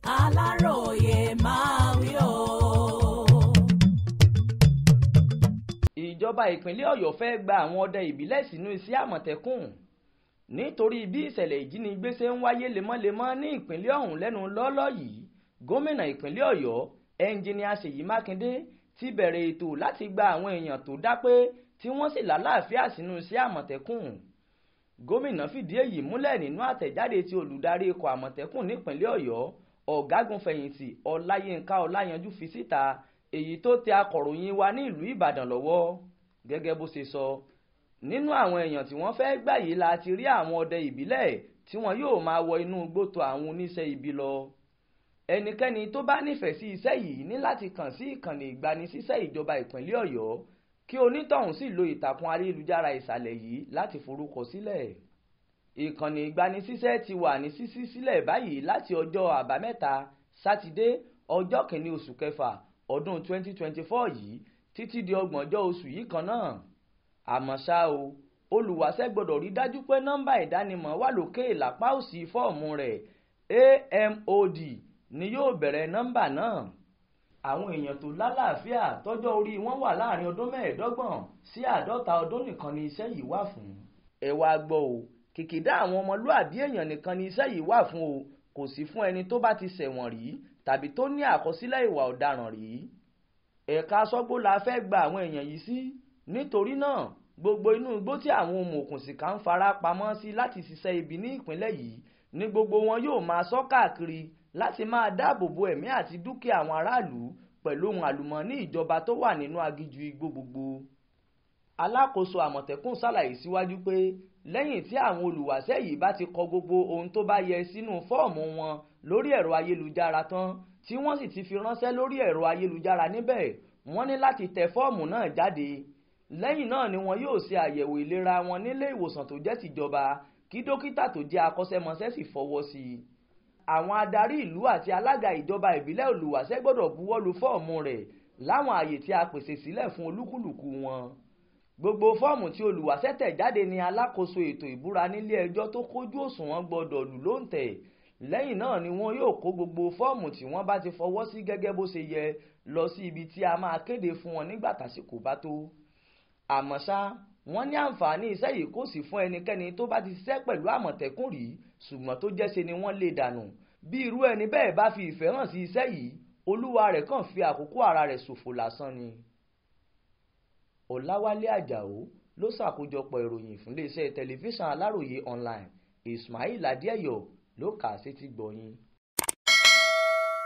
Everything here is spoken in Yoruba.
Aláròyé máa wí o. Ìjọba ìpínlẹ̀ Ọ̀yọ́ fẹ́ gba àwọn ọdẹ ìbílẹ̀ sínú iṣẹ́ Àmọ̀tẹ́kùn nítorí bí ìṣẹ̀lẹ̀ ìjínigbé ṣe ń wáyé lemọ́lemọ́ ní ìpínlẹ̀ ọ̀hún lẹ́nu lọ́ọ́lọ́ yìí. Gómìnà ìpínlẹ̀ Ọ̀yọ́ ẹnjìníà Ṣèyí Mákindé ti bẹ̀rẹ̀ ètò láti gba àwọn èèyàn tó dápé tí wọ́n sì lálàáfíà sínú iṣẹ́ Àmọ̀tẹ́kùn. Gómìnà fìdí èyí múlẹ̀ nínú àtẹ̀jáde tí olùdarí ikọ̀ Àmọ̀tẹ́kùn nípínlẹ̀ Ọ̀yọ́ ọ̀gágun fẹ̀yìntì Ọláyínká Ọláyanjú fi síta, èyí tó tẹ akọ̀ròyìn wa ní ìlú Ìbàdàn lọ́wọ́. Gẹ́gẹ́ bó ṣe sọ, nínú àwọn èèyàn tí wọ́n fẹ́ gbà yìí la ti rí àwọn ọdẹ ìbílẹ̀ tí wọn yóò máa wọ inú igbó tọ̀ àwọn oníṣẹ́ ibi lọ. Ẹnikẹ́ni tó bá nífẹ̀ẹ́ sí iṣẹ́ yìí ní láti kàn sí ìkànnì ìgbanisíṣẹ́ ìjọba ìpínlẹ̀ Ọ̀yọ́ kí onítọ̀hún sì lo ìtàkùn ayélujára ìsàlẹ̀ yìí láti forúkọ sílẹ̀. Ìkànnì ìgbanisíṣẹ́ ti wà ní ṣíṣí sílẹ̀ báyìí láti ọjọ́ àbámẹ́ta sátidé ọjọ́ 1 oṣù kẹfà ọdún 2024 yìí títí di 30 oṣù yìí kan náà. Àmọ́ ṣá o, olùwáṣẹ́ gbọ́dọ̀ rí dájú pé nọ́mbà ìdánimọ̀ wà lókè lápá òsì fọ́ọ̀mù rẹ̀. AMOD ni yóò bẹ̀rẹ̀ nọ́mbà náà. Àwọn èèyàn tó lálàáfíà tọ́jọ́ orí wọn wà láàrin ọdún 25 sí 50 ọdún nìkan ni iṣẹ́ yìí wà fún. Ẹ wá gbọ́ o, kìkìdá àwọn ọmọlúàbí èèyàn nìkan ni iṣẹ́ yìí wà fún o, kò sí fún ẹni tó bá ti ṣẹ̀wọ̀n rí tàbí tó ní àkọsílẹ̀ ìwà ọ̀daràn rí. Ẹ̀ka aṣọ́gbó la fẹ́ gba àwọn èèyàn yìí sí, nítorí náà gbogbo inú igbó tí àwọn òmùòkùnsìkà ń fara pamọ́ sí láti ṣiṣẹ́ ibi ní ìpínlẹ̀ yìí ni gbogbo wọn yóò máa ṣọ́ káàkiri láti máa dáàbò bo ẹ̀mí àti dúkìá àwọn aráàlú pẹ̀lú ohun àlùmọ́ọ́nì ìjọba tó wà nínú aginjù igbó gbogbo. Alákòóso Àmọ̀tẹ́kùn ṣàlàyé síwájú pé lẹ́yìn tí àwọn olùwáṣẹ́ yìí bá ti kọ gbogbo ohun tó bá yẹ sínú fọ́ọ̀mù wọn lórí ẹ̀rọ ayélujára tán tí wọ́n sì ti fi ránṣẹ́ lórí ẹ̀rọ ayélujára níbẹ̀, wọ́n ní láti tẹ fọ́ọ̀mù náà jáde. Lẹ́yìn náà ni wọn yóò ṣe àyẹ̀wò ìlera wọn nílé ìwòsàn tó jẹ́ tìjọba kí dókítà tó jẹ́ akọ́ṣẹ́mọṣẹ́ sì fọwọ́ sí i. Àwọn adarí ìlú àti alága ìjọba ìbílẹ̀ olùwáṣẹ́ gbọ́dọ̀ buwọ́lu fọ́ọ̀mù rẹ̀ láwọn àyè tí a pèsè sílẹ̀ fún olúkúlùkù wọn. Gbogbo fọ́ọ̀mù tí olùwáṣẹ́ tẹ̀ jáde ni alákòóso ètò ìbúra nílé ẹjọ́ tó kójú òṣùwọ̀n gbọ́dọ̀ lù lóǹtẹ̀. Lẹ́yìn náà ni wọn yóò kó gbogbo fọ́ọ̀mù tí wọ́n bá ti fọwọ́ sí gẹ́gẹ́ bó ṣe yẹ lọ sí ibi tí a máa kéde fún wọn nígbà tásìkò bá tó. Àmọ́ ṣá, wọ́n ní àǹfààní iṣẹ́ yìí kò sí fún ẹnikẹ́ni tó bá ti ṣiṣẹ́ pẹ̀lú Àmọ̀tẹ́kùn rí ṣùgbọ́n tó jẹ́ṣe ni wọ́n lè dànù. Bí irú ẹni bẹ́ẹ̀ bá fi ìfẹ́ hàn sí iṣẹ́ yìí, olúwa rẹ̀ kàn fi àkókò ara rẹ̀ ṣòfò lásán ni. Ọláwálé Àjàó ló ṣàkójọpọ̀ ìròyìn fún iléeṣẹ́ tẹlifíṣàn Aláròyé online. Ismail Adéẹ̀yọ̀ ló kà á sétígbọ̀ọ́ yín.